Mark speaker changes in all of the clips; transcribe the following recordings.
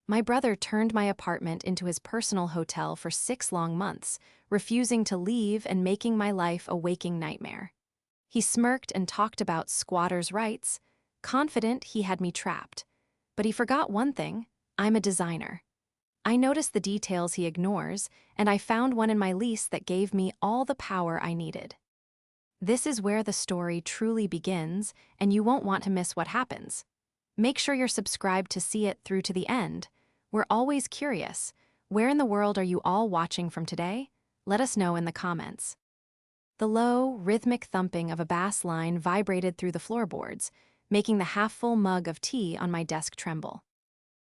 Speaker 1: My brother turned my apartment into his personal hotel for 6 long months, refusing to leave and making my life a waking nightmare. He smirked and talked about squatters' rights, confident he had me trapped. But he forgot one thing: I'm a designer. I noticed the details he ignores, and I found one in my lease that gave me all the power I needed. This is where the story truly begins, and you won't want to miss what happens. Make sure you're subscribed to see it through to the end. We're always curious. Where in the world are you all watching from today? Let us know in the comments. The low, rhythmic thumping of a bass line vibrated through the floorboards, making the half-full mug of tea on my desk tremble.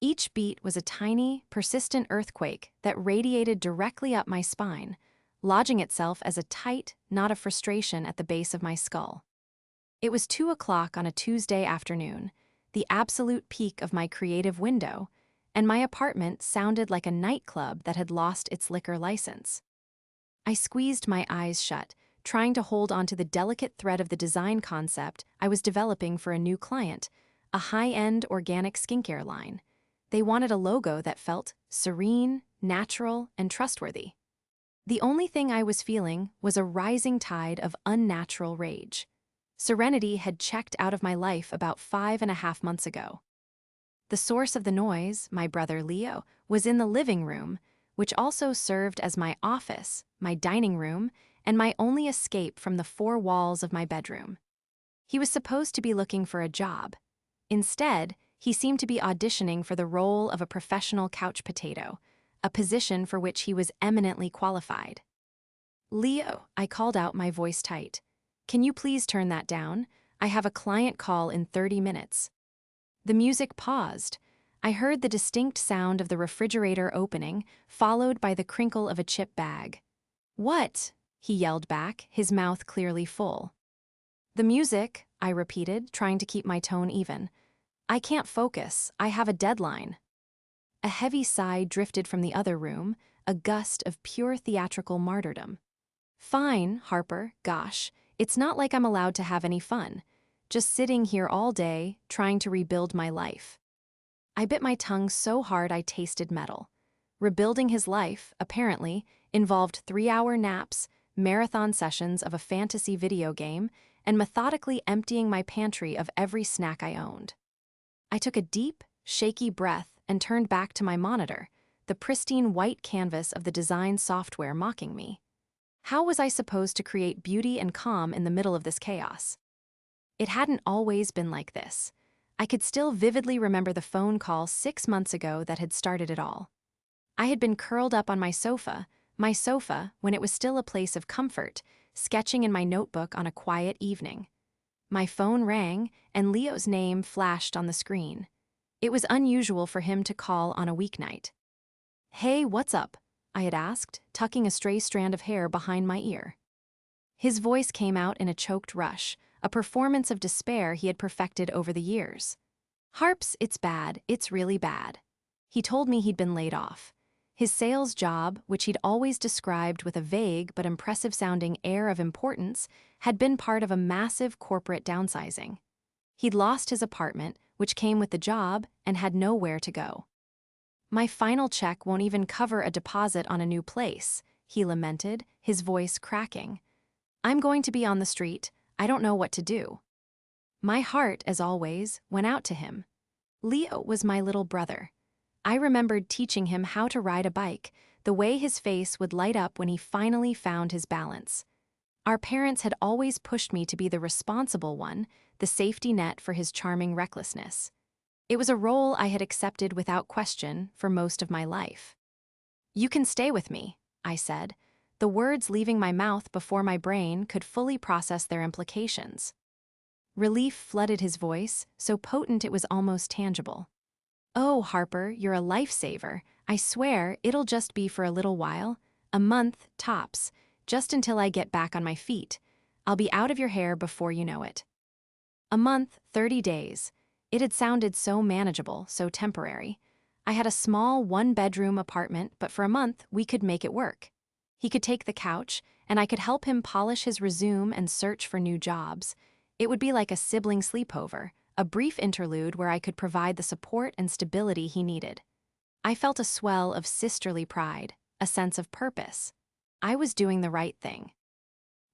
Speaker 1: Each beat was a tiny, persistent earthquake that radiated directly up my spine, lodging itself as a tight knot of frustration at the base of my skull. It was 2 o'clock on a Tuesday afternoon, the absolute peak of my creative window, and my apartment sounded like a nightclub that had lost its liquor license. I squeezed my eyes shut, trying to hold onto the delicate thread of the design concept I was developing for a new client, a high-end organic skincare line. They wanted a logo that felt serene, natural, and trustworthy. The only thing I was feeling was a rising tide of unnatural rage. Serenity had checked out of my life about 5.5 months ago. The source of the noise, my brother Leo, was in the living room, which also served as my office, my dining room, and my only escape from the four walls of my bedroom. He was supposed to be looking for a job. Instead, he seemed to be auditioning for the role of a professional couch potato, a position for which he was eminently qualified. "Leo," I called out, my voice tight. "Can you please turn that down? I have a client call in 30 minutes. The music paused. I heard the distinct sound of the refrigerator opening, followed by the crinkle of a chip bag. "What?" he yelled back, his mouth clearly full. "The music," I repeated, trying to keep my tone even. "I can't focus. I have a deadline." A heavy sigh drifted from the other room, a gust of pure theatrical martyrdom. "Fine, Harper, gosh, it's not like I'm allowed to have any fun. Just sitting here all day, trying to rebuild my life." I bit my tongue so hard I tasted metal. Rebuilding his life, apparently, involved 3-hour naps, marathon sessions of a fantasy video game, and methodically emptying my pantry of every snack I owned. I took a deep, shaky breath and turned back to my monitor, the pristine white canvas of the design software mocking me. How was I supposed to create beauty and calm in the middle of this chaos? It hadn't always been like this. I could still vividly remember the phone call 6 months ago that had started it all. I had been curled up on my sofa when it was still a place of comfort, sketching in my notebook on a quiet evening. My phone rang, and Leo's name flashed on the screen. It was unusual for him to call on a weeknight. "Hey, what's up?" I had asked, tucking a stray strand of hair behind my ear. His voice came out in a choked rush, a performance of despair he had perfected over the years. "Harps, it's bad, it's really bad." He told me he'd been laid off. His sales job, which he'd always described with a vague but impressive-sounding air of importance, had been part of a massive corporate downsizing. He'd lost his apartment, which came with the job, and had nowhere to go. "My final check won't even cover a deposit on a new place," he lamented, his voice cracking. "I'm going to be on the street. I don't know what to do." My heart, as always, went out to him. Leo was my little brother. I remembered teaching him how to ride a bike, the way his face would light up when he finally found his balance. Our parents had always pushed me to be the responsible one, the safety net for his charming recklessness. It was a role I had accepted without question for most of my life. "You can stay with me," I said, the words leaving my mouth before my brain could fully process their implications. Relief flooded his voice, so potent it was almost tangible. "Oh, Harper, you're a lifesaver. I swear it'll just be for a little while, a month, tops, just until I get back on my feet. I'll be out of your hair before you know it." A month, 30 days. It had sounded so manageable, so temporary. I had a small one-bedroom apartment, but for a month we could make it work. He could take the couch, and I could help him polish his resume and search for new jobs. It would be like a sibling sleepover, a brief interlude where I could provide the support and stability he needed. I felt a swell of sisterly pride, a sense of purpose. I was doing the right thing.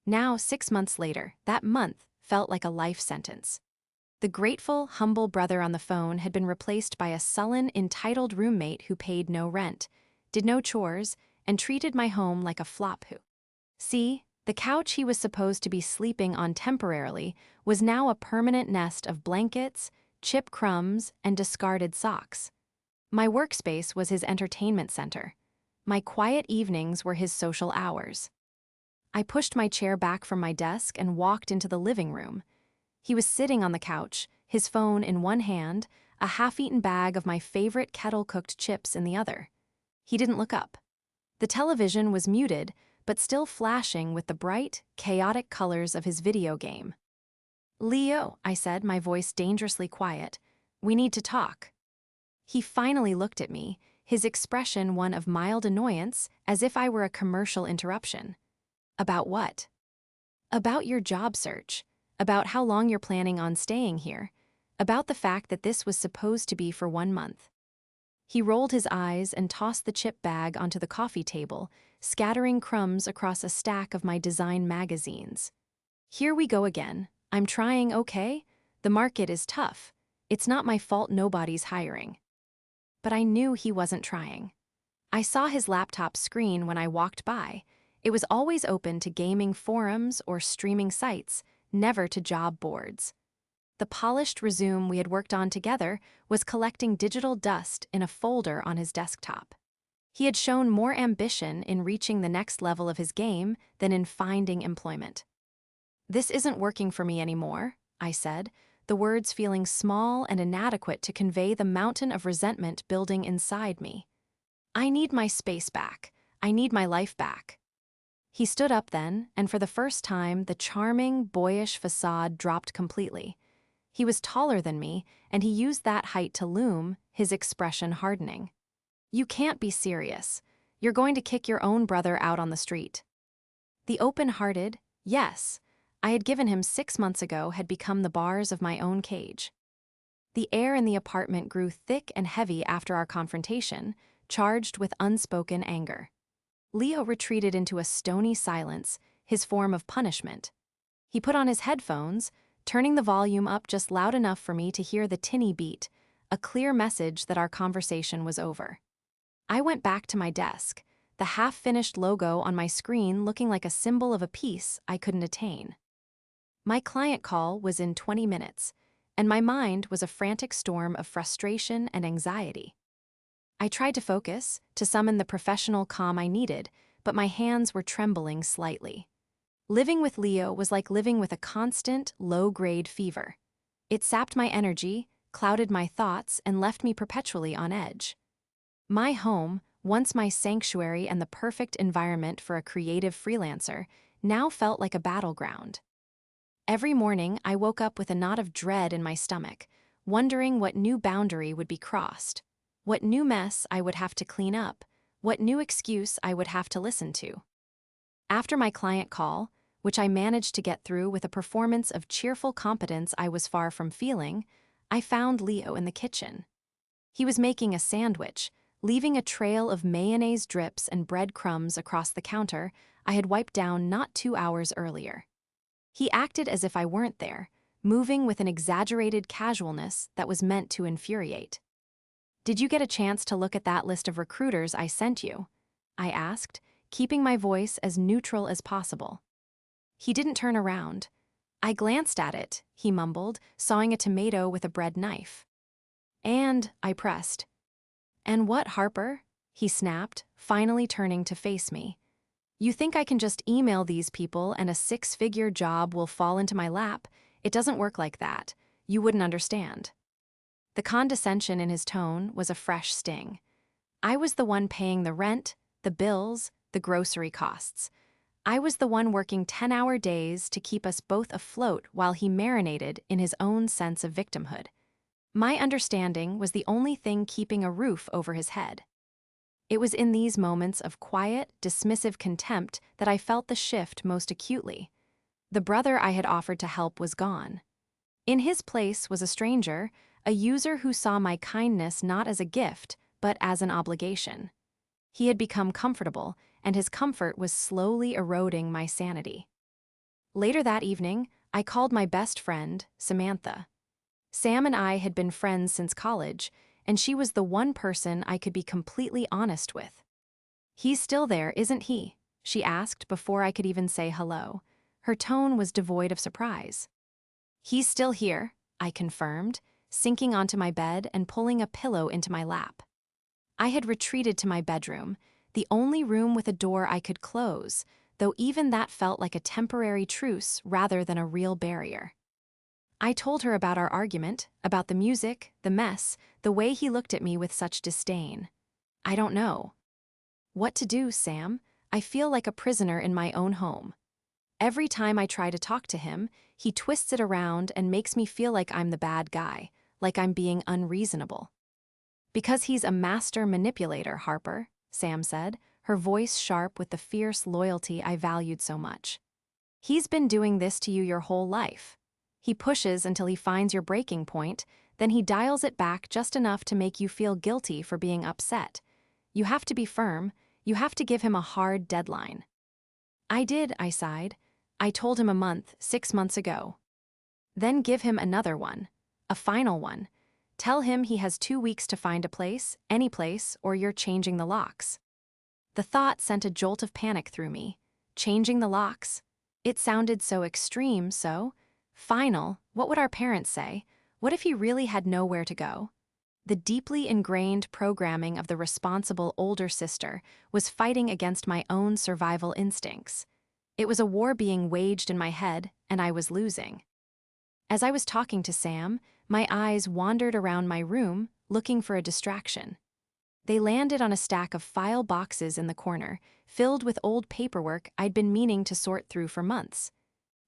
Speaker 1: Now, 6 months later, that month felt like a life sentence. The grateful, humble brother on the phone had been replaced by a sullen, entitled roommate who paid no rent, did no chores, and treated my home like a flop who. See, the couch he was supposed to be sleeping on temporarily was now a permanent nest of blankets, chip crumbs, and discarded socks. My workspace was his entertainment center. My quiet evenings were his social hours. I pushed my chair back from my desk and walked into the living room. He was sitting on the couch, his phone in one hand, a half-eaten bag of my favorite kettle-cooked chips in the other. He didn't look up. The television was muted, but still flashing with the bright, chaotic colors of his video game. "Leo," I said, my voice dangerously quiet, "we need to talk." He finally looked at me, his expression one of mild annoyance, as if I were a commercial interruption. "About what?" "About your job search. About how long you're planning on staying here. About the fact that this was supposed to be for 1 month." He rolled his eyes and tossed the chip bag onto the coffee table, scattering crumbs across a stack of my design magazines. "Here we go again. I'm trying, okay? The market is tough. It's not my fault nobody's hiring." But I knew he wasn't trying. I saw his laptop screen when I walked by. It was always open to gaming forums or streaming sites, never to job boards. The polished resume we had worked on together was collecting digital dust in a folder on his desktop. He had shown more ambition in reaching the next level of his game than in finding employment. "This isn't working for me anymore," I said, the words feeling small and inadequate to convey the mountain of resentment building inside me. "I need my space back. I need my life back." He stood up then, and for the first time, the charming, boyish facade dropped completely. He was taller than me, and he used that height to loom, his expression hardening. "You can't be serious. You're going to kick your own brother out on the street." The open-hearted, yes, I had given him 6 months ago had become the bars of my own cage. The air in the apartment grew thick and heavy after our confrontation, charged with unspoken anger. Leo retreated into a stony silence, his form of punishment. He put on his headphones, turning the volume up just loud enough for me to hear the tinny beat, a clear message that our conversation was over. I went back to my desk, the half-finished logo on my screen looking like a symbol of a peace I couldn't attain. My client call was in 20 minutes, and my mind was a frantic storm of frustration and anxiety. I tried to focus, to summon the professional calm I needed, but my hands were trembling slightly. Living with Leo was like living with a constant, low-grade fever. It sapped my energy, clouded my thoughts, and left me perpetually on edge. My home, once my sanctuary and the perfect environment for a creative freelancer, now felt like a battleground. Every morning, I woke up with a knot of dread in my stomach, wondering what new boundary would be crossed. What new mess I would have to clean up, what new excuse I would have to listen to. After my client call, which I managed to get through with a performance of cheerful competence I was far from feeling, I found Leo in the kitchen. He was making a sandwich, leaving a trail of mayonnaise drips and breadcrumbs across the counter I had wiped down not 2 hours earlier. He acted as if I weren't there, moving with an exaggerated casualness that was meant to infuriate. "Did you get a chance to look at that list of recruiters I sent you?" I asked, keeping my voice as neutral as possible. He didn't turn around. "I glanced at it," he mumbled, sawing a tomato with a bread knife. "And," I pressed. "And what, Harper?" he snapped, finally turning to face me. "You think I can just email these people and a 6-figure job will fall into my lap? It doesn't work like that. You wouldn't understand." The condescension in his tone was a fresh sting. I was the one paying the rent, the bills, the grocery costs. I was the one working 10-hour days to keep us both afloat while he marinated in his own sense of victimhood. My understanding was the only thing keeping a roof over his head. It was in these moments of quiet, dismissive contempt that I felt the shift most acutely. The brother I had offered to help was gone. In his place was a stranger, a user who saw my kindness not as a gift, but as an obligation. He had become comfortable, and his comfort was slowly eroding my sanity. Later that evening, I called my best friend, Samantha. Sam and I had been friends since college, and she was the one person I could be completely honest with. "He's still there, isn't he?" she asked before I could even say hello. Her tone was devoid of surprise. "He's still here," I confirmed, sinking onto my bed and pulling a pillow into my lap. I had retreated to my bedroom, the only room with a door I could close, though even that felt like a temporary truce rather than a real barrier. I told her about our argument, about the music, the mess, the way he looked at me with such disdain. "I don't know what to do, Sam. I feel like a prisoner in my own home. Every time I try to talk to him, he twists it around and makes me feel like I'm the bad guy, like I'm being unreasonable." "Because he's a master manipulator, Harper," Sam said, her voice sharp with the fierce loyalty I valued so much. "He's been doing this to you your whole life. He pushes until he finds your breaking point, then he dials it back just enough to make you feel guilty for being upset. You have to be firm, you have to give him a hard deadline." "I did," I sighed. "I told him a month, 6 months ago." "Then give him another one. A final one. Tell him he has 2 weeks to find a place, any place, or you're changing the locks." The thought sent a jolt of panic through me. Changing the locks? It sounded so extreme, so final. What would our parents say? What if he really had nowhere to go? The deeply ingrained programming of the responsible older sister was fighting against my own survival instincts. It was a war being waged in my head, and I was losing. As I was talking to Sam, my eyes wandered around my room, looking for a distraction. They landed on a stack of file boxes in the corner, filled with old paperwork I'd been meaning to sort through for months.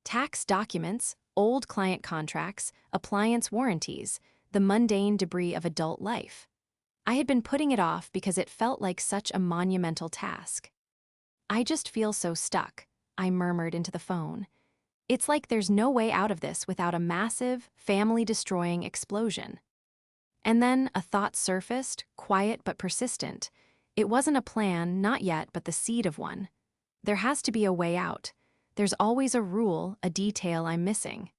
Speaker 1: Tax documents, old client contracts, appliance warranties, the mundane debris of adult life. I had been putting it off because it felt like such a monumental task. "I just feel so stuck," I murmured into the phone. "It's like there's no way out of this without a massive, family-destroying explosion." And then a thought surfaced, quiet but persistent. It wasn't a plan, not yet, but the seed of one. There has to be a way out. There's always a rule, a detail I'm missing.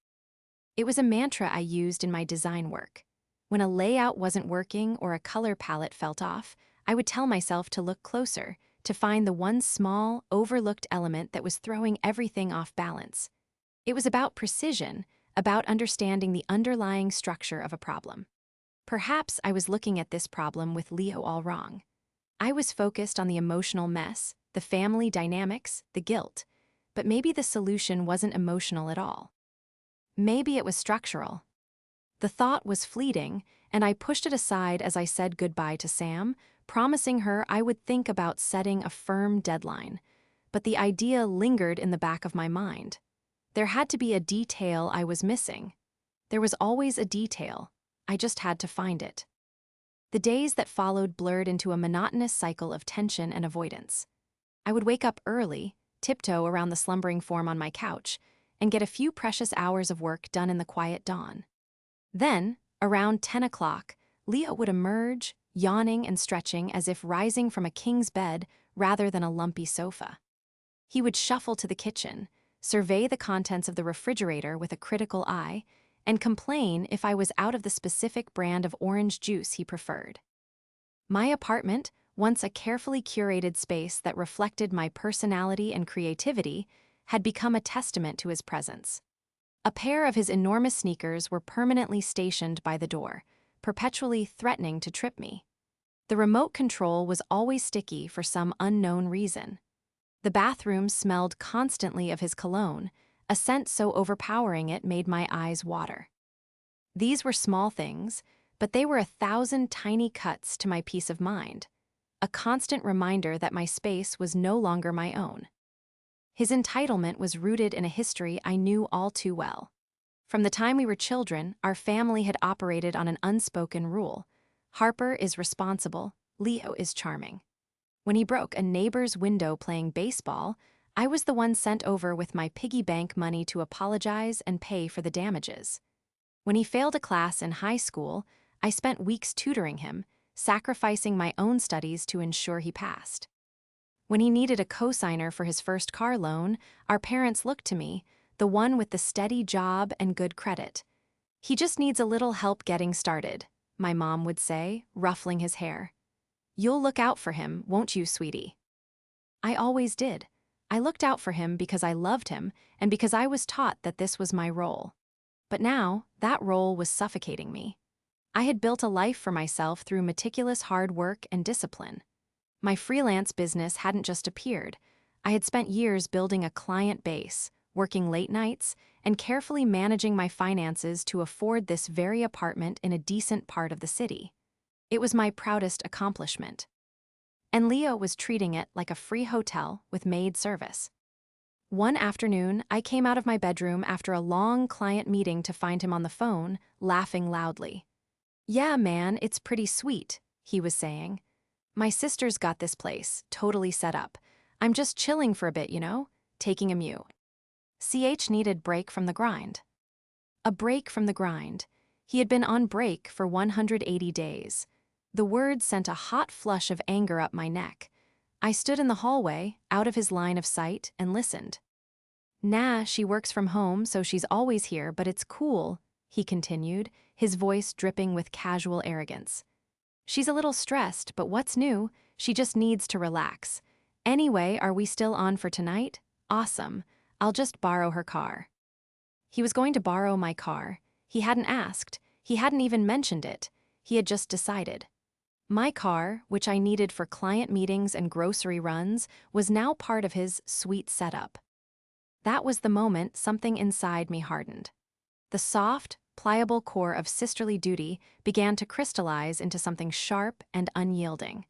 Speaker 1: It was a mantra I used in my design work. When a layout wasn't working or a color palette felt off, I would tell myself to look closer, to find the one small, overlooked element that was throwing everything off balance. It was about precision, about understanding the underlying structure of a problem. Perhaps I was looking at this problem with Leo all wrong. I was focused on the emotional mess, the family dynamics, the guilt, but maybe the solution wasn't emotional at all. Maybe it was structural. The thought was fleeting, and I pushed it aside as I said goodbye to Sam, promising her I would think about setting a firm deadline. But the idea lingered in the back of my mind. There had to be a detail I was missing. There was always a detail. I just had to find it. The days that followed blurred into a monotonous cycle of tension and avoidance. I would wake up early, tiptoe around the slumbering form on my couch, and get a few precious hours of work done in the quiet dawn. Then, around 10 o'clock, Leo would emerge, yawning and stretching as if rising from a king's bed rather than a lumpy sofa. He would shuffle to the kitchen, survey the contents of the refrigerator with a critical eye, and complain if I was out of the specific brand of orange juice he preferred. My apartment, once a carefully curated space that reflected my personality and creativity, had become a testament to his presence. A pair of his enormous sneakers were permanently stationed by the door, perpetually threatening to trip me. The remote control was always sticky for some unknown reason. The bathroom smelled constantly of his cologne, a scent so overpowering it made my eyes water. These were small things, but they were 1,000 tiny cuts to my peace of mind, a constant reminder that my space was no longer my own. His entitlement was rooted in a history I knew all too well. From the time we were children, our family had operated on an unspoken rule. Harper is responsible, Leo is charming. When he broke a neighbor's window playing baseball, I was the one sent over with my piggy bank money to apologize and pay for the damages. When he failed a class in high school, I spent weeks tutoring him, sacrificing my own studies to ensure he passed. When he needed a co-signer for his first car loan, our parents looked to me, the one with the steady job and good credit. "He just needs a little help getting started," my mom would say, ruffling his hair. "You'll look out for him, won't you, sweetie?" I always did. I looked out for him because I loved him and because I was taught that this was my role. But now, that role was suffocating me. I had built a life for myself through meticulous hard work and discipline. My freelance business hadn't just appeared. I had spent years building a client base, working late nights, and carefully managing my finances to afford this very apartment in a decent part of the city. It was my proudest accomplishment. And Leo was treating it like a free hotel with maid service. One afternoon, I came out of my bedroom after a long client meeting to find him on the phone, laughing loudly. "Yeah, man, it's pretty sweet," he was saying. "My sister's got this place, totally set up. I'm just chilling for a bit, taking a mew." CH needed break from the grind. A break from the grind. He had been on break for 180 days. The word sent a hot flush of anger up my neck. I stood in the hallway, out of his line of sight, and listened. "Nah, she works from home, so she's always here, but it's cool," he continued, his voice dripping with casual arrogance. "She's a little stressed, but what's new? She just needs to relax. Anyway, are we still on for tonight? Awesome. I'll just borrow her car." He was going to borrow my car. He hadn't asked. He hadn't even mentioned it. He had just decided. My car, which I needed for client meetings and grocery runs, was now part of his sweet setup. That was the moment something inside me hardened. The soft, pliable core of sisterly duty began to crystallize into something sharp and unyielding.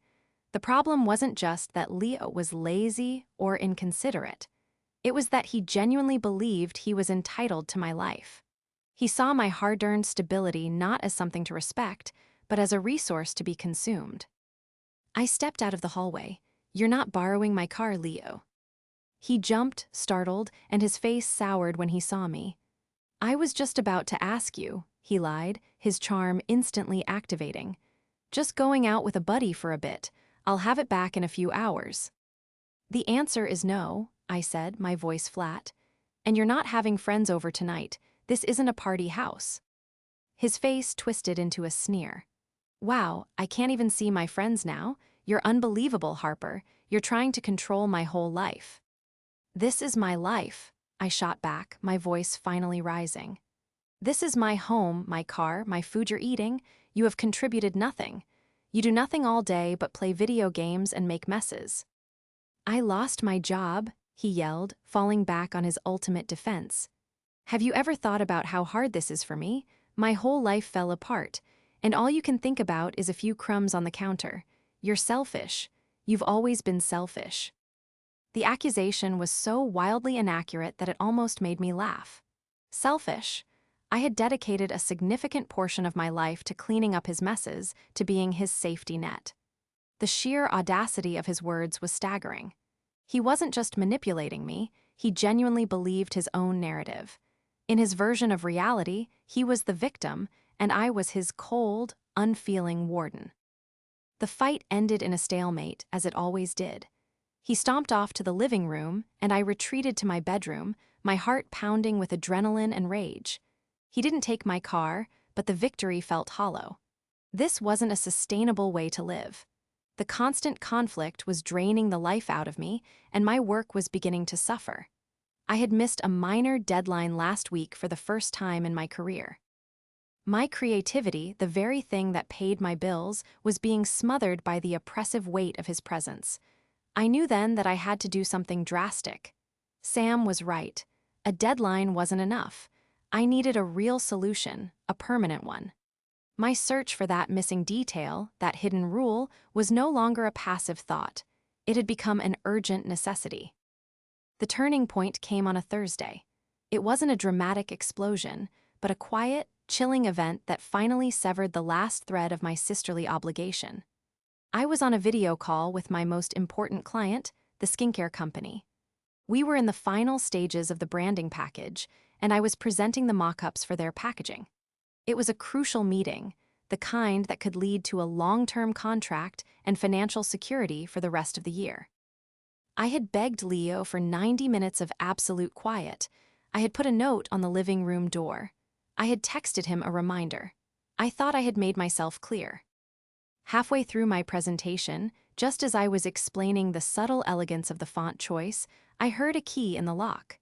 Speaker 1: The problem wasn't just that Leo was lazy or inconsiderate. It was that he genuinely believed he was entitled to my life. He saw my hard-earned stability not as something to respect, but as a resource to be consumed. I stepped out of the hallway. "You're not borrowing my car, Leo." He jumped, startled, and his face soured when he saw me. "I was just about to ask you," he lied, his charm instantly activating. "Just going out with a buddy for a bit. I'll have it back in a few hours." "The answer is no," I said, my voice flat. "And you're not having friends over tonight. This isn't a party house." His face twisted into a sneer. "Wow, I can't even see my friends now. You're unbelievable, Harper. You're trying to control my whole life." "This is my life," I shot back, my voice finally rising. "This is my home, my car, my food you're eating. You have contributed nothing. You do nothing all day but play video games and make messes." "I lost my job," he yelled, falling back on his ultimate defense. "Have you ever thought about how hard this is for me? My whole life fell apart, and all you can think about is a few crumbs on the counter. You're selfish. You've always been selfish." The accusation was so wildly inaccurate that it almost made me laugh. Selfish? I had dedicated a significant portion of my life to cleaning up his messes, to being his safety net. The sheer audacity of his words was staggering. He wasn't just manipulating me, he genuinely believed his own narrative. In his version of reality, he was the victim, and I was his cold, unfeeling warden. The fight ended in a stalemate, as it always did. He stomped off to the living room, and I retreated to my bedroom, my heart pounding with adrenaline and rage. He didn't take my car, but the victory felt hollow. This wasn't a sustainable way to live. The constant conflict was draining the life out of me, and my work was beginning to suffer. I had missed a minor deadline last week for the first time in my career. My creativity, the very thing that paid my bills, was being smothered by the oppressive weight of his presence. I knew then that I had to do something drastic. Sam was right. A deadline wasn't enough. I needed a real solution, a permanent one. My search for that missing detail, that hidden rule, was no longer a passive thought. It had become an urgent necessity. The turning point came on a Thursday. It wasn't a dramatic explosion, but a quiet, chilling event that finally severed the last thread of my sisterly obligation. I was on a video call with my most important client, the skincare company. We were in the final stages of the branding package, and I was presenting the mock-ups for their packaging. It was a crucial meeting. the kind that could lead to a long-term contract and financial security for the rest of the year. I had begged Leo for 90 minutes of absolute quiet. I had put a note on the living room door. I had texted him a reminder. I thought I had made myself clear. Halfway through my presentation, just as I was explaining the subtle elegance of the font choice, I heard a key in the lock.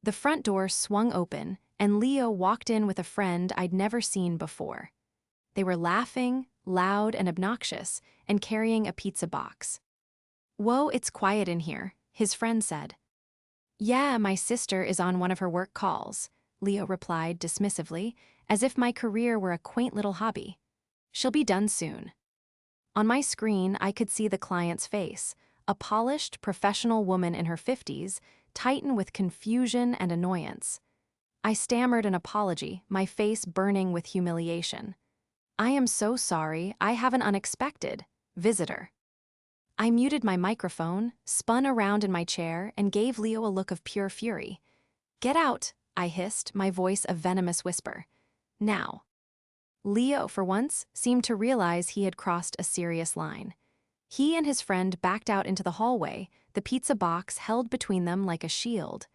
Speaker 1: The front door swung open, and Leo walked in with a friend I'd never seen before. They were laughing, loud and obnoxious, and carrying a pizza box. "Whoa, it's quiet in here," his friend said. "Yeah, my sister is on one of her work calls," Leo replied dismissively, as if my career were a quaint little hobby. "She'll be done soon." On my screen, I could see the client's face, a polished, professional woman in her 50s, tighten with confusion and annoyance. I stammered an apology, my face burning with humiliation. "I am so sorry, I have an unexpected visitor." I muted my microphone, spun around in my chair, and gave Leo a look of pure fury. "Get out," I hissed, my voice a venomous whisper. "Now." Leo, for once, seemed to realize he had crossed a serious line. He and his friend backed out into the hallway, the pizza box held between them like a shield.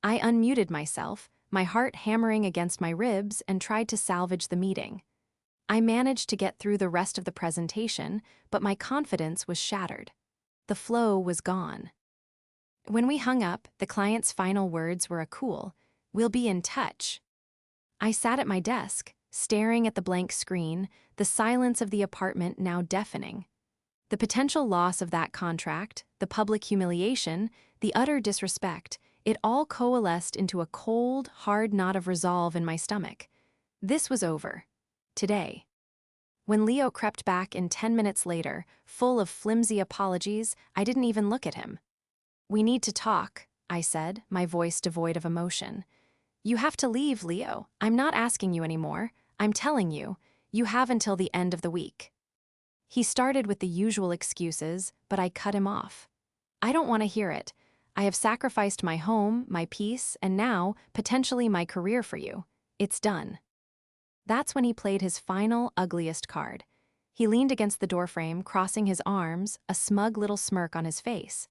Speaker 1: I unmuted myself, my heart hammering against my ribs, and tried to salvage the meeting. I managed to get through the rest of the presentation, but my confidence was shattered. The flow was gone. When we hung up, the client's final words were a cool, "We'll be in touch." I sat at my desk, staring at the blank screen, the silence of the apartment now deafening. The potential loss of that contract, the public humiliation, the utter disrespect, it all coalesced into a cold, hard knot of resolve in my stomach. This was over. Today. When Leo crept back in 10 minutes later, full of flimsy apologies, I didn't even look at him. "We need to talk," I said, my voice devoid of emotion. "You have to leave, Leo. I'm not asking you anymore. I'm telling you, you have until the end of the week." He started with the usual excuses, but I cut him off. "I don't want to hear it. I have sacrificed my home, my peace, and now, potentially my career for you. It's done." That's when he played his final, ugliest card. He leaned against the doorframe, crossing his arms, a smug little smirk on his face.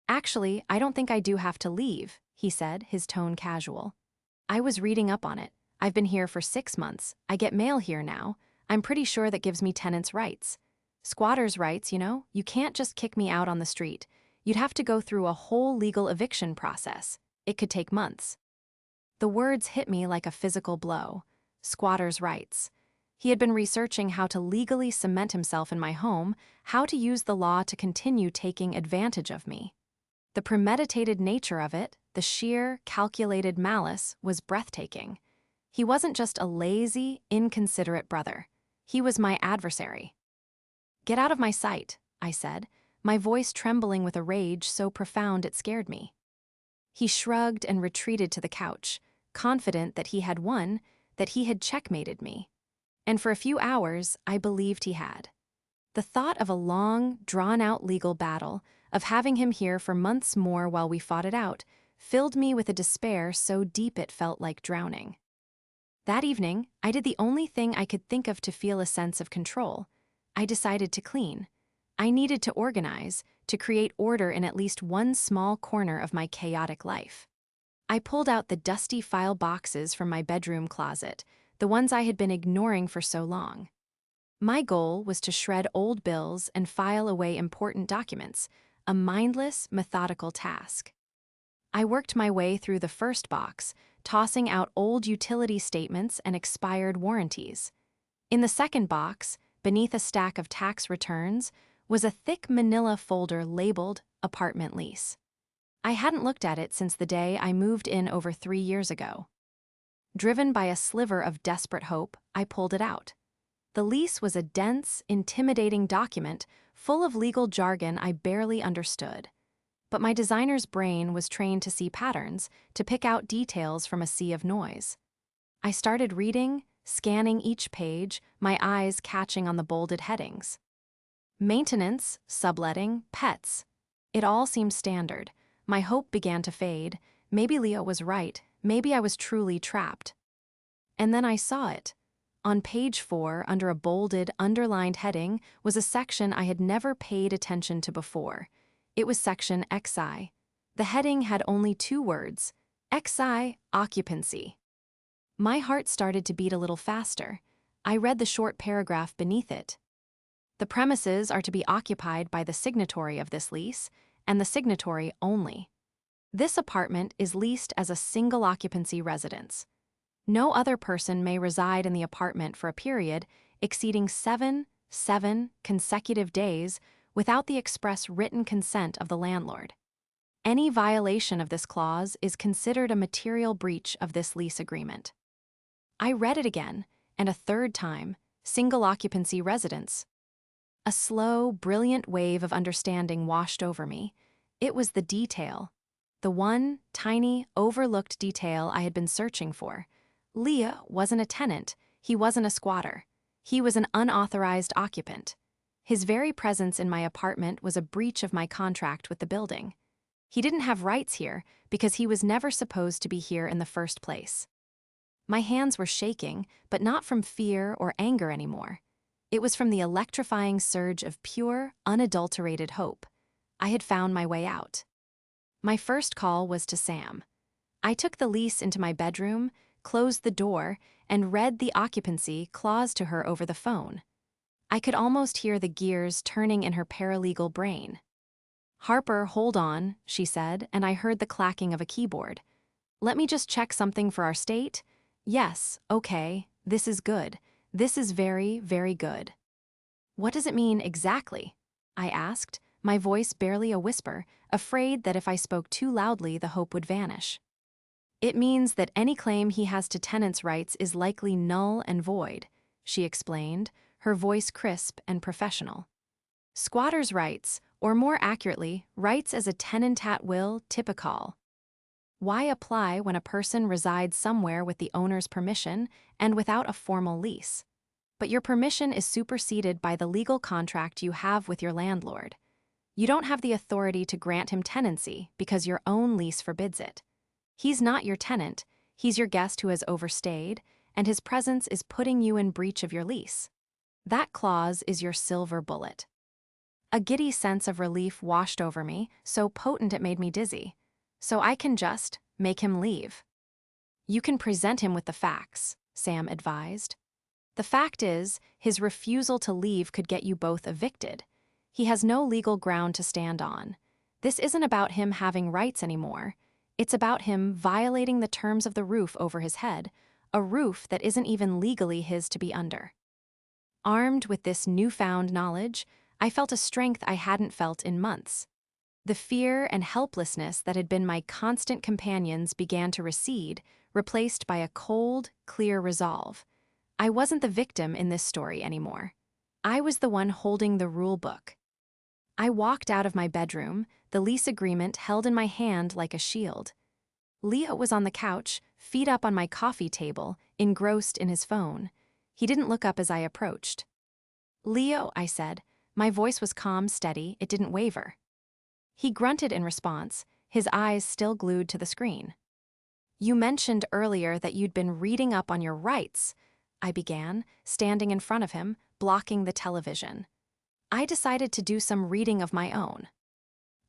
Speaker 1: "Actually, I don't think I do have to leave," he said, his tone casual. "I was reading up on it. I've been here for 6 months. I get mail here now. I'm pretty sure that gives me tenants' rights. Squatters' rights, you know? You can't just kick me out on the street. You'd have to go through a whole legal eviction process. It could take months." The words hit me like a physical blow. Squatters' rights. He had been researching how to legally cement himself in my home, how to use the law to continue taking advantage of me. The premeditated nature of it, the sheer, calculated malice, was breathtaking. He wasn't just a lazy, inconsiderate brother. He was my adversary. "Get out of my sight," I said, my voice trembling with a rage so profound it scared me. He shrugged and retreated to the couch, confident that he had won, that he had checkmated me. And for a few hours, I believed he had. The thought of a long, drawn-out legal battle, of having him here for months more while we fought it out, filled me with a despair so deep it felt like drowning. That evening, I did the only thing I could think of to feel a sense of control. I decided to clean. I needed to organize, to create order in at least one small corner of my chaotic life. I pulled out the dusty file boxes from my bedroom closet, the ones I had been ignoring for so long. My goal was to shred old bills and file away important documents, a mindless, methodical task. I worked my way through the first box, tossing out old utility statements and expired warranties. In the second box, beneath a stack of tax returns, was a thick manila folder labeled apartment lease. I hadn't looked at it since the day I moved in over 3 years ago. Driven by a sliver of desperate hope, I pulled it out. The lease was a dense, intimidating document full of legal jargon I barely understood. But my designer's brain was trained to see patterns, to pick out details from a sea of noise. I started reading, scanning each page, my eyes catching on the bolded headings. Maintenance, subletting, pets. It all seemed standard. My hope began to fade. Maybe Leo was right. Maybe I was truly trapped. And then I saw it. On page 4, under a bolded, underlined heading, was a section I had never paid attention to before. It was section XI. The heading had only 2 words: XI occupancy. My heart started to beat a little faster. I read the short paragraph beneath it. The premises are to be occupied by the signatory of this lease, and the signatory only. This apartment is leased as a single occupancy residence. No other person may reside in the apartment for a period exceeding 7 consecutive days without the express written consent of the landlord. Any violation of this clause is considered a material breach of this lease agreement. I read it again, and a third time: single occupancy residence. A slow, brilliant wave of understanding washed over me. It was the detail. The one, tiny, overlooked detail I had been searching for. Leah wasn't a tenant. He wasn't a squatter. He was an unauthorized occupant. His very presence in my apartment was a breach of my contract with the building. He didn't have rights here because he was never supposed to be here in the first place. My hands were shaking, but not from fear or anger anymore. It was from the electrifying surge of pure, unadulterated hope. I had found my way out. My first call was to Sam. I took the lease into my bedroom, closed the door, and read the occupancy clause to her over the phone. I could almost hear the gears turning in her paralegal brain. "Harper, hold on," she said, and I heard the clacking of a keyboard. "Let me just check something for our state." "Yes, okay, this is good. This is very, very good." "What does it mean exactly?" I asked, my voice barely a whisper, afraid that if I spoke too loudly the hope would vanish. "It means that any claim he has to tenants' rights is likely null and void," she explained, her voice crisp and professional. "Squatters' rights, or more accurately, rights as a tenant at will, typical. Why apply when a person resides somewhere with the owner's permission and without a formal lease? But your permission is superseded by the legal contract you have with your landlord. You don't have the authority to grant him tenancy because your own lease forbids it. He's not your tenant, he's your guest who has overstayed, and his presence is putting you in breach of your lease. That clause is your silver bullet." A giddy sense of relief washed over me, so potent it made me dizzy. "So I can just make him leave." "You can present him with the facts," Sam advised. "The fact is, his refusal to leave could get you both evicted. He has no legal ground to stand on. This isn't about him having rights anymore. It's about him violating the terms of the roof over his head, a roof that isn't even legally his to be under." Armed with this newfound knowledge, I felt a strength I hadn't felt in months. The fear and helplessness that had been my constant companions began to recede, replaced by a cold, clear resolve. I wasn't the victim in this story anymore. I was the one holding the rule book. I walked out of my bedroom, the lease agreement held in my hand like a shield. Leo was on the couch, feet up on my coffee table, engrossed in his phone. He didn't look up as I approached. "Leo," I said. My voice was calm, steady, it didn't waver. He grunted in response, his eyes still glued to the screen. "You mentioned earlier that you'd been reading up on your rights," I began, standing in front of him, blocking the television. I decided to do some reading of my own.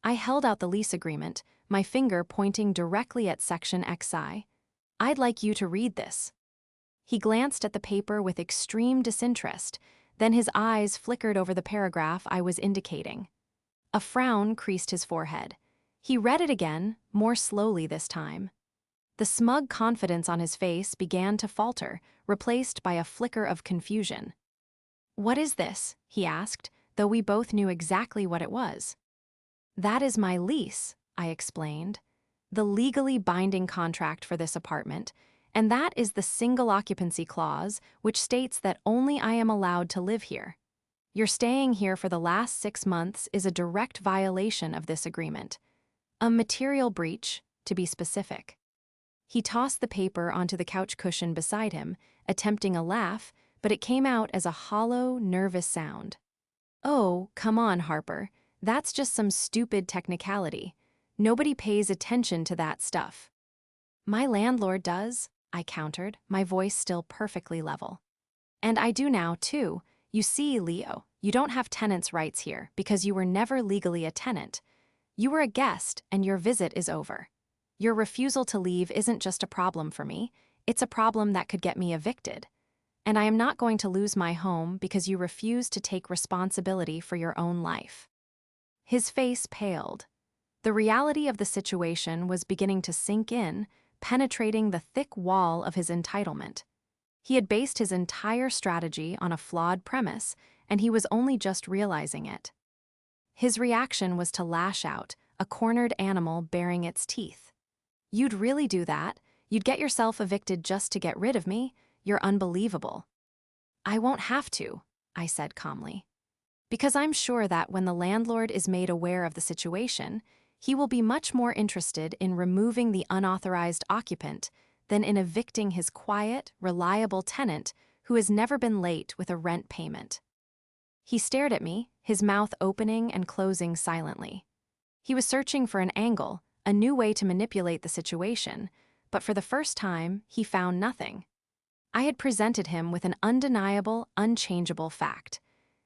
Speaker 1: I held out the lease agreement, my finger pointing directly at section XI. "I'd like you to read this." He glanced at the paper with extreme disinterest, then his eyes flickered over the paragraph I was indicating. A frown creased his forehead. He read it again, more slowly this time. The smug confidence on his face began to falter, replaced by a flicker of confusion. "What is this?" he asked, though we both knew exactly what it was. "That is my lease," I explained. "The legally binding contract for this apartment, and that is the single occupancy clause, which states that only I am allowed to live here. Your staying here for the last 6 months is a direct violation of this agreement. A material breach, to be specific." He tossed the paper onto the couch cushion beside him, attempting a laugh, but it came out as a hollow, nervous sound. "Oh, come on, Harper. That's just some stupid technicality. Nobody pays attention to that stuff." "My landlord does," I countered, my voice still perfectly level. And I do now, too. You see, Leo, you don't have tenant's rights here because you were never legally a tenant. You were a guest, and your visit is over. Your refusal to leave isn't just a problem for me, it's a problem that could get me evicted. And I am not going to lose my home because you refuse to take responsibility for your own life. His face paled. The reality of the situation was beginning to sink in, penetrating the thick wall of his entitlement. He had based his entire strategy on a flawed premise, and he was only just realizing it. His reaction was to lash out, a cornered animal baring its teeth. You'd really do that? You'd get yourself evicted just to get rid of me? You're unbelievable. I won't have to, I said calmly. Because I'm sure that when the landlord is made aware of the situation, he will be much more interested in removing the unauthorized occupant than in evicting his quiet, reliable tenant who has never been late with a rent payment. He stared at me, his mouth opening and closing silently. He was searching for an angle, a new way to manipulate the situation, but for the first time, he found nothing. I had presented him with an undeniable, unchangeable fact.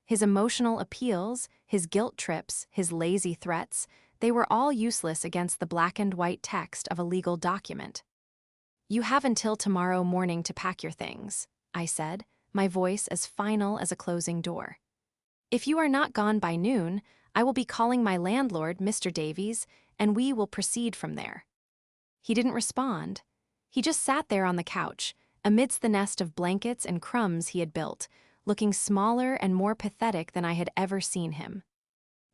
Speaker 1: His emotional appeals, his guilt trips, his lazy threats, they were all useless against the black and white text of a legal document. You have until tomorrow morning to pack your things, I said, my voice as final as a closing door. If you are not gone by noon, I will be calling my landlord, Mr. Davies, and we will proceed from there. He didn't respond. He just sat there on the couch, amidst the nest of blankets and crumbs he had built, looking smaller and more pathetic than I had ever seen him.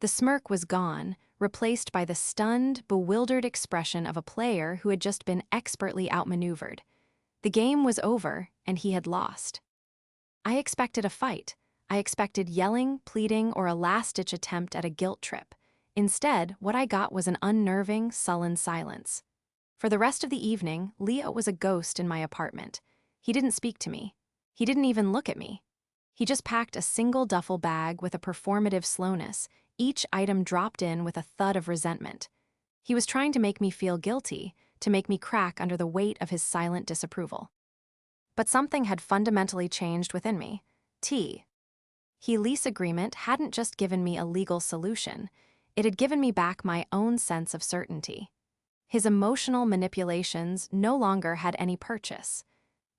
Speaker 1: The smirk was gone, replaced by the stunned, bewildered expression of a player who had just been expertly outmaneuvered. The game was over, and he had lost. I expected a fight. I expected yelling, pleading, or a last-ditch attempt at a guilt trip. Instead, what I got was an unnerving, sullen silence. For the rest of the evening, Leo was a ghost in my apartment. He didn't speak to me. He didn't even look at me. He just packed a single duffel bag with a performative slowness, each item dropped in with a thud of resentment. He was trying to make me feel guilty, to make me crack under the weight of his silent disapproval. But something had fundamentally changed within me. His lease agreement hadn't just given me a legal solution, it had given me back my own sense of certainty. His emotional manipulations no longer had any purchase.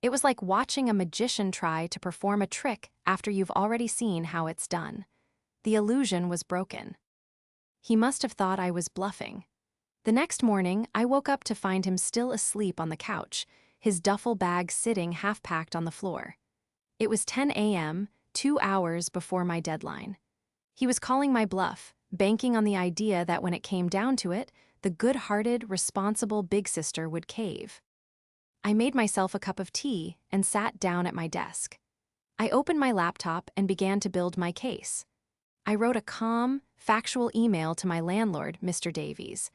Speaker 1: It was like watching a magician try to perform a trick after you've already seen how it's done. The illusion was broken. He must have thought I was bluffing. The next morning, I woke up to find him still asleep on the couch, his duffel bag sitting half-packed on the floor. It was 10 a.m., 2 hours before my deadline. He was calling my bluff, banking on the idea that when it came down to it, the good-hearted, responsible big sister would cave. I made myself a cup of tea and sat down at my desk. I opened my laptop and began to build my case. I wrote a calm, factual email to my landlord, Mr. Davies.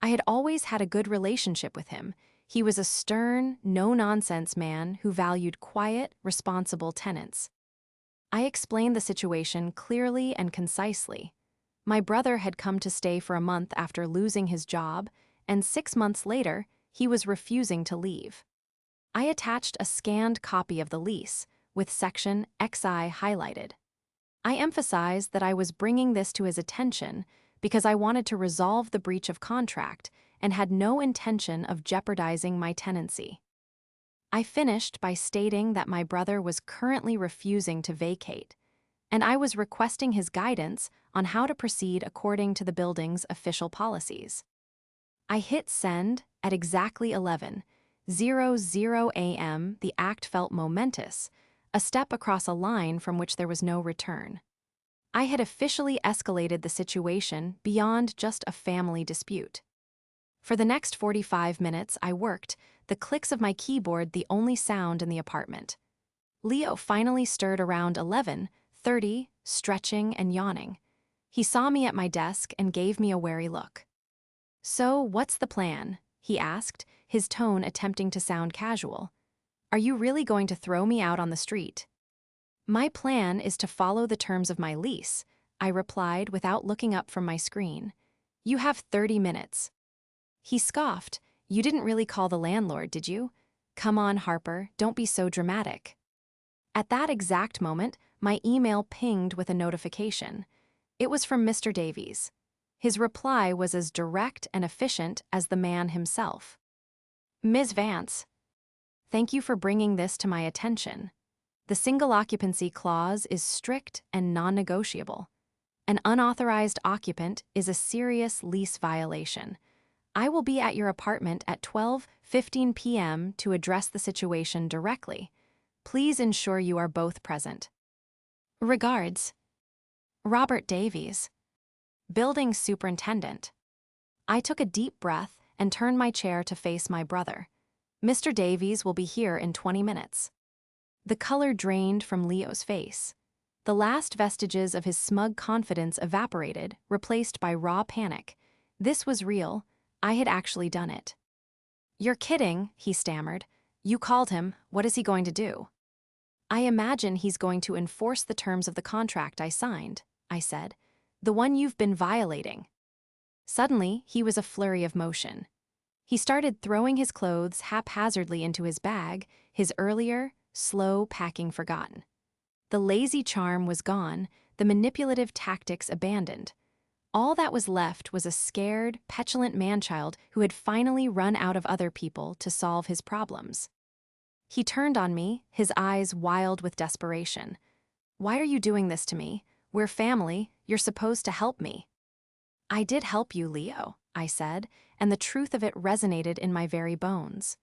Speaker 1: I had always had a good relationship with him. He was a stern, no-nonsense man who valued quiet, responsible tenants. I explained the situation clearly and concisely. My brother had come to stay for a month after losing his job, and 6 months later, he was refusing to leave. I attached a scanned copy of the lease, with section XI highlighted. I emphasized that I was bringing this to his attention because I wanted to resolve the breach of contract and had no intention of jeopardizing my tenancy. I finished by stating that my brother was currently refusing to vacate, and I was requesting his guidance on how to proceed according to the building's official policies. I hit send at exactly 11:00 a.m. The act felt momentous, a step across a line from which there was no return. I had officially escalated the situation beyond just a family dispute. For the next 45 minutes, I worked, the clicks of my keyboard the only sound in the apartment. Leo finally stirred around 11:30, stretching and yawning. He saw me at my desk and gave me a wary look. "So, what's the plan?" he asked, his tone attempting to sound casual. "Are you really going to throw me out on the street?" "My plan is to follow the terms of my lease," I replied without looking up from my screen. "You have 30 minutes. He scoffed. "You didn't really call the landlord, did you? Come on, Harper, don't be so dramatic." At that exact moment, my email pinged with a notification. It was from Mr. Davies. His reply was as direct and efficient as the man himself. Ms. Vance, thank you for bringing this to my attention. The single occupancy clause is strict and non-negotiable. An unauthorized occupant is a serious lease violation. I will be at your apartment at 12:15 p.m. to address the situation directly. Please ensure you are both present. Regards, Robert Davies, Building Superintendent. I took a deep breath and turned my chair to face my brother. Mr. Davies will be here in 20 minutes. The color drained from Leo's face. The last vestiges of his smug confidence evaporated, replaced by raw panic. This was real. I had actually done it. You're kidding, he stammered. You called him. What is he going to do? I imagine he's going to enforce the terms of the contract I signed, I said. The one you've been violating. Suddenly, he was a flurry of motion. He started throwing his clothes haphazardly into his bag, his earlier, slow packing forgotten. The lazy charm was gone, the manipulative tactics abandoned. All that was left was a scared, petulant man-child who had finally run out of other people to solve his problems. He turned on me, his eyes wild with desperation. Why are you doing this to me? We're family, you're supposed to help me. I did help you, Leo, I said, and the truth of it resonated in my very bones.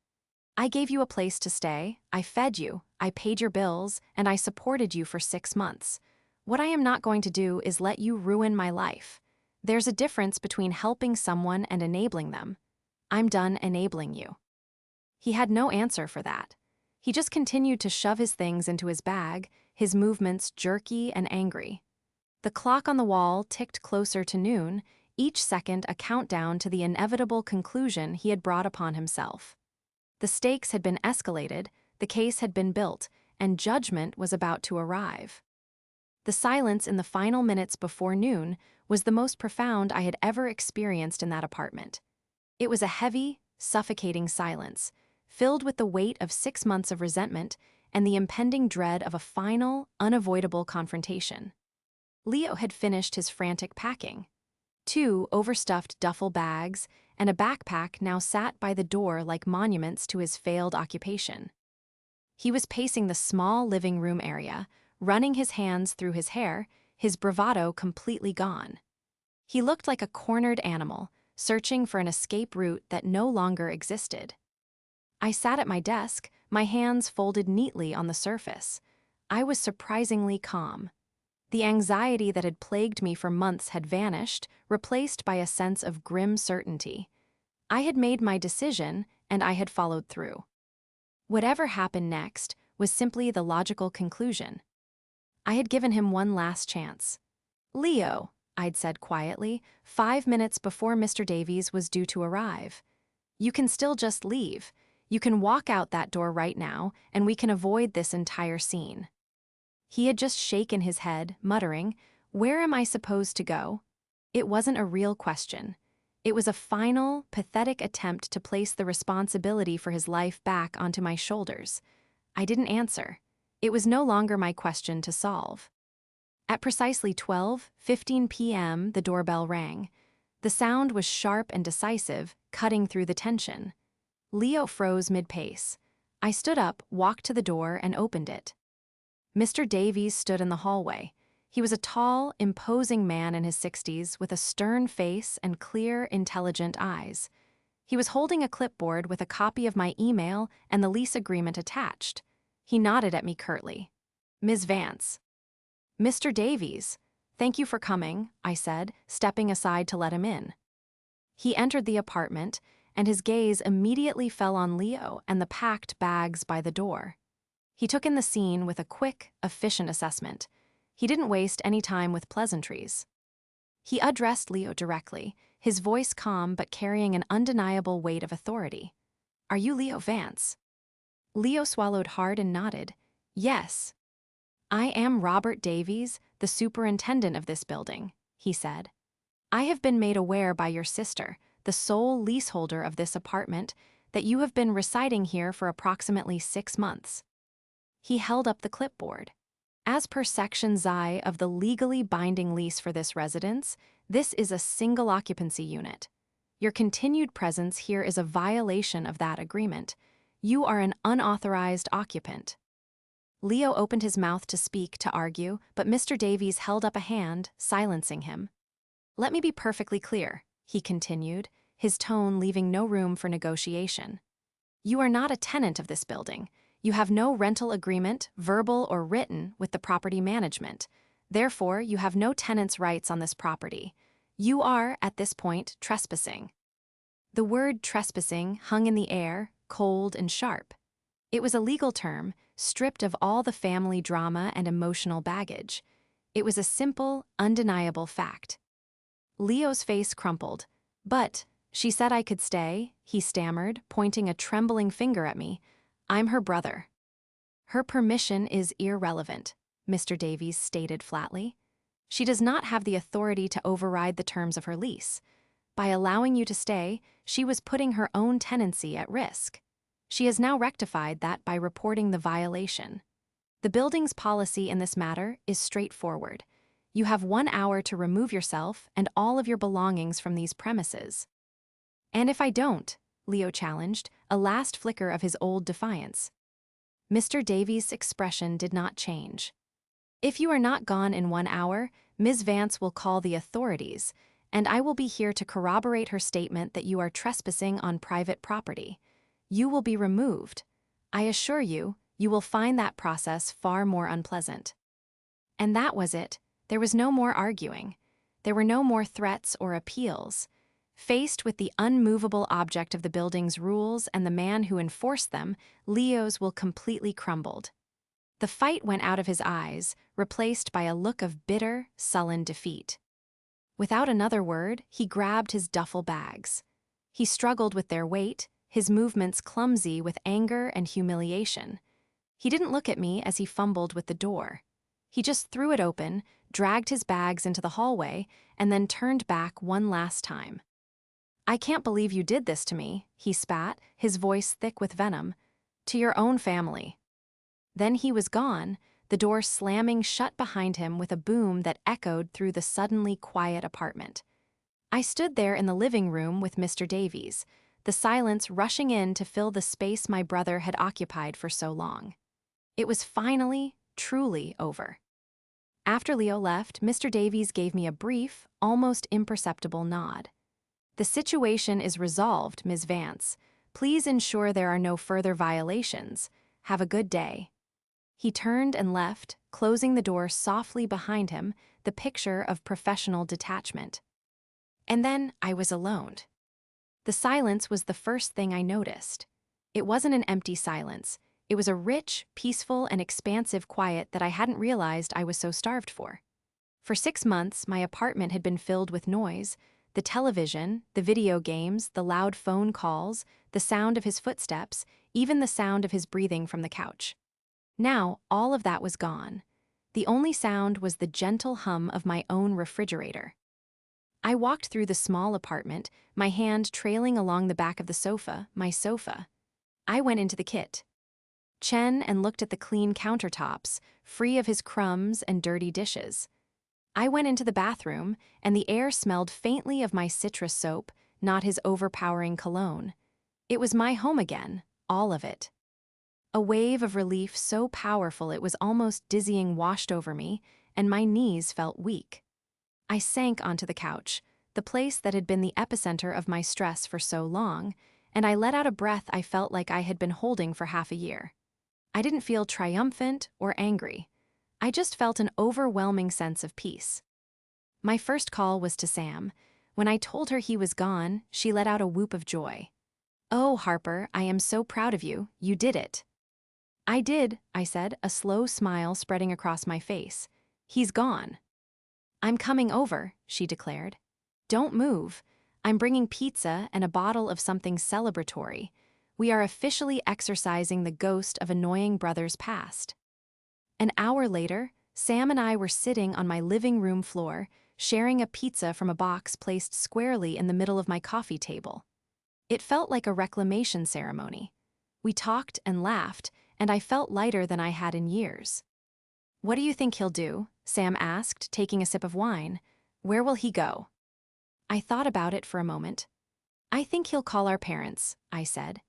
Speaker 1: I gave you a place to stay, I fed you, I paid your bills, and I supported you for 6 months. What I am not going to do is let you ruin my life. There's a difference between helping someone and enabling them. I'm done enabling you. He had no answer for that. He just continued to shove his things into his bag, his movements jerky and angry. The clock on the wall ticked closer to noon, each second a countdown to the inevitable conclusion he had brought upon himself. The stakes had been escalated, the case had been built, and judgment was about to arrive. The silence in the final minutes before noon was the most profound I had ever experienced in that apartment. It was a heavy, suffocating silence, filled with the weight of 6 months of resentment and the impending dread of a final, unavoidable confrontation. Leo had finished his frantic packing. 2 overstuffed duffel bags and a backpack now sat by the door like monuments to his failed occupation. He was pacing the small living room area, running his hands through his hair, his bravado completely gone. He looked like a cornered animal, searching for an escape route that no longer existed. I sat at my desk, my hands folded neatly on the surface. I was surprisingly calm. The anxiety that had plagued me for months had vanished, replaced by a sense of grim certainty. I had made my decision, and I had followed through. Whatever happened next was simply the logical conclusion. I had given him one last chance. Leo, I'd said quietly, 5 minutes before Mr. Davies was due to arrive. You can still just leave. You can walk out that door right now, and we can avoid this entire scene. He had just shaken his head, muttering, "Where am I supposed to go?" It wasn't a real question. It was a final, pathetic attempt to place the responsibility for his life back onto my shoulders. I didn't answer. It was no longer my question to solve. At precisely 12:15 p.m., the doorbell rang. The sound was sharp and decisive, cutting through the tension. Leo froze mid-pace. I stood up, walked to the door, and opened it. Mr. Davies stood in the hallway. He was a tall, imposing man in his 60s with a stern face and clear, intelligent eyes. He was holding a clipboard with a copy of my email and the lease agreement attached. He nodded at me curtly. "Ms. Vance." "Mr. Davies, thank you for coming," I said, stepping aside to let him in. He entered the apartment, and his gaze immediately fell on Leo and the packed bags by the door. He took in the scene with a quick, efficient assessment. He didn't waste any time with pleasantries. He addressed Leo directly, his voice calm but carrying an undeniable weight of authority. "Are you Leo Vance?" Leo swallowed hard and nodded. "Yes. I am Robert Davies, the superintendent of this building," he said. "I have been made aware by your sister, the sole leaseholder of this apartment, that you have been residing here for approximately 6 months. He held up the clipboard. As per Section XI of the legally binding lease for this residence, this is a single occupancy unit. Your continued presence here is a violation of that agreement. You are an unauthorized occupant. Leo opened his mouth to speak, to argue, but Mr. Davies held up a hand, silencing him. Let me be perfectly clear, he continued, his tone leaving no room for negotiation. You are not a tenant of this building. You have no rental agreement, verbal or written, with the property management. Therefore, you have no tenant's rights on this property. You are, at this point, trespassing. The word trespassing hung in the air, cold and sharp. It was a legal term, stripped of all the family drama and emotional baggage. It was a simple, undeniable fact. Leo's face crumpled. But, she said I could stay, he stammered, pointing a trembling finger at me. I'm her brother. Her permission is irrelevant, Mr. Davies stated flatly. She does not have the authority to override the terms of her lease. By allowing you to stay, she was putting her own tenancy at risk. She has now rectified that by reporting the violation. The building's policy in this matter is straightforward. You have 1 hour to remove yourself and all of your belongings from these premises. And if I don't, Leo challenged, a last flicker of his old defiance. Mr. Davies' expression did not change. If you are not gone in 1 hour, Ms. Vance will call the authorities, and I will be here to corroborate her statement that you are trespassing on private property. You will be removed. I assure you, you will find that process far more unpleasant. And that was it. There was no more arguing. There were no more threats or appeals. Faced with the unmovable object of the building's rules and the man who enforced them, Leo's will completely crumbled. The fight went out of his eyes, replaced by a look of bitter, sullen defeat. Without another word, he grabbed his duffel bags. He struggled with their weight, his movements clumsy with anger and humiliation. He didn't look at me as he fumbled with the door. He just threw it open, dragged his bags into the hallway, and then turned back one last time. I can't believe you did this to me, he spat, his voice thick with venom. To your own family. Then he was gone, the door slamming shut behind him with a boom that echoed through the suddenly quiet apartment. I stood there in the living room with Mr. Davies, the silence rushing in to fill the space my brother had occupied for so long. It was finally, truly over. After Leo left, Mr. Davies gave me a brief, almost imperceptible nod. The situation is resolved, Ms. Vance. Please ensure there are no further violations. Have a good day. He turned and left, closing the door softly behind him, the picture of professional detachment. And then I was alone. The silence was the first thing I noticed. It wasn't an empty silence. It was a rich, peaceful, and expansive quiet that I hadn't realized I was so starved for. For 6 months, my apartment had been filled with noise, the television, the video games, the loud phone calls, the sound of his footsteps, even the sound of his breathing from the couch. Now, all of that was gone. The only sound was the gentle hum of my own refrigerator. I walked through the small apartment, my hand trailing along the back of the sofa, my sofa. I went into the kitchen and looked at the clean countertops, free of his crumbs and dirty dishes. I went into the bathroom, and the air smelled faintly of my citrus soap, not his overpowering cologne. It was my home again, all of it. A wave of relief so powerful it was almost dizzying washed over me, and my knees felt weak. I sank onto the couch, the place that had been the epicenter of my stress for so long, and I let out a breath I felt like I had been holding for half a year. I didn't feel triumphant or angry. I just felt an overwhelming sense of peace. My first call was to Sam. When I told her he was gone, she let out a whoop of joy. "Oh, Harper, I am so proud of you. You did it." "I did," I said, a slow smile spreading across my face. "He's gone." "I'm coming over," she declared. "Don't move. I'm bringing pizza and a bottle of something celebratory. We are officially exorcising the ghost of annoying brother's past." An hour later, Sam and I were sitting on my living room floor, sharing a pizza from a box placed squarely in the middle of my coffee table. It felt like a reclamation ceremony. We talked and laughed, and I felt lighter than I had in years. "What do you think he'll do?" Sam asked, taking a sip of wine. "Where will he go?" I thought about it for a moment. "I think he'll call our parents," I said.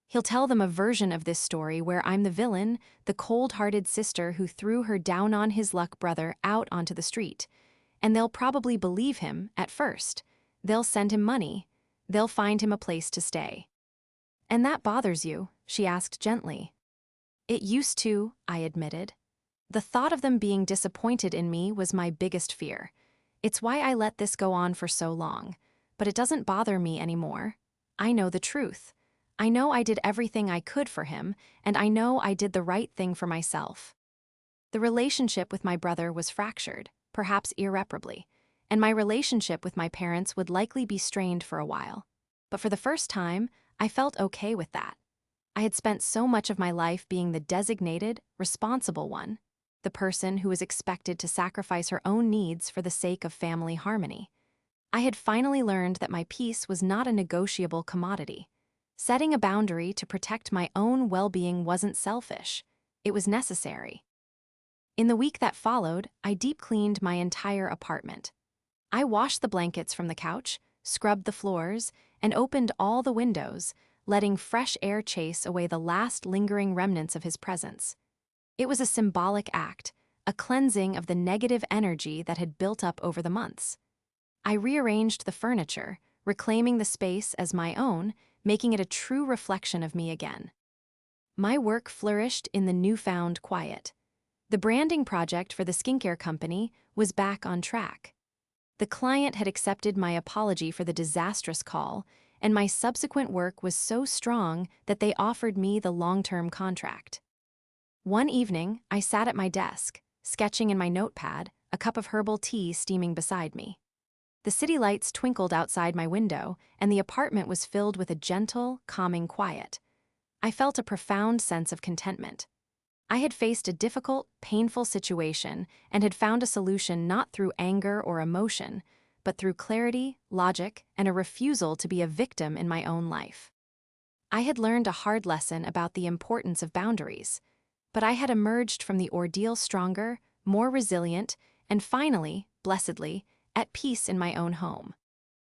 Speaker 1: "He'll tell them a version of this story where I'm the villain, the cold-hearted sister who threw her down-on-his-luck brother out onto the street. And they'll probably believe him at first. They'll send him money. They'll find him a place to stay." "And that bothers you?" she asked gently. "It used to," I admitted. "The thought of them being disappointed in me was my biggest fear. It's why I let this go on for so long. But it doesn't bother me anymore. I know the truth. I know I did everything I could for him, and I know I did the right thing for myself." The relationship with my brother was fractured, perhaps irreparably, and my relationship with my parents would likely be strained for a while. But for the first time, I felt okay with that. I had spent so much of my life being the designated, responsible one, the person who was expected to sacrifice her own needs for the sake of family harmony. I had finally learned that my peace was not a negotiable commodity. Setting a boundary to protect my own well-being wasn't selfish. It was necessary. In the week that followed, I deep-cleaned my entire apartment. I washed the blankets from the couch, scrubbed the floors, and opened all the windows, letting fresh air chase away the last lingering remnants of his presence. It was a symbolic act, a cleansing of the negative energy that had built up over the months. I rearranged the furniture, reclaiming the space as my own, making it a true reflection of me again. My work flourished in the newfound quiet. The branding project for the skincare company was back on track. The client had accepted my apology for the disastrous call, and my subsequent work was so strong that they offered me the long-term contract. One evening, I sat at my desk, sketching in my notepad, a cup of herbal tea steaming beside me. The city lights twinkled outside my window, and the apartment was filled with a gentle, calming quiet. I felt a profound sense of contentment. I had faced a difficult, painful situation and had found a solution not through anger or emotion, but through clarity, logic, and a refusal to be a victim in my own life. I had learned a hard lesson about the importance of boundaries, but I had emerged from the ordeal stronger, more resilient, and finally, blessedly, at peace in my own home.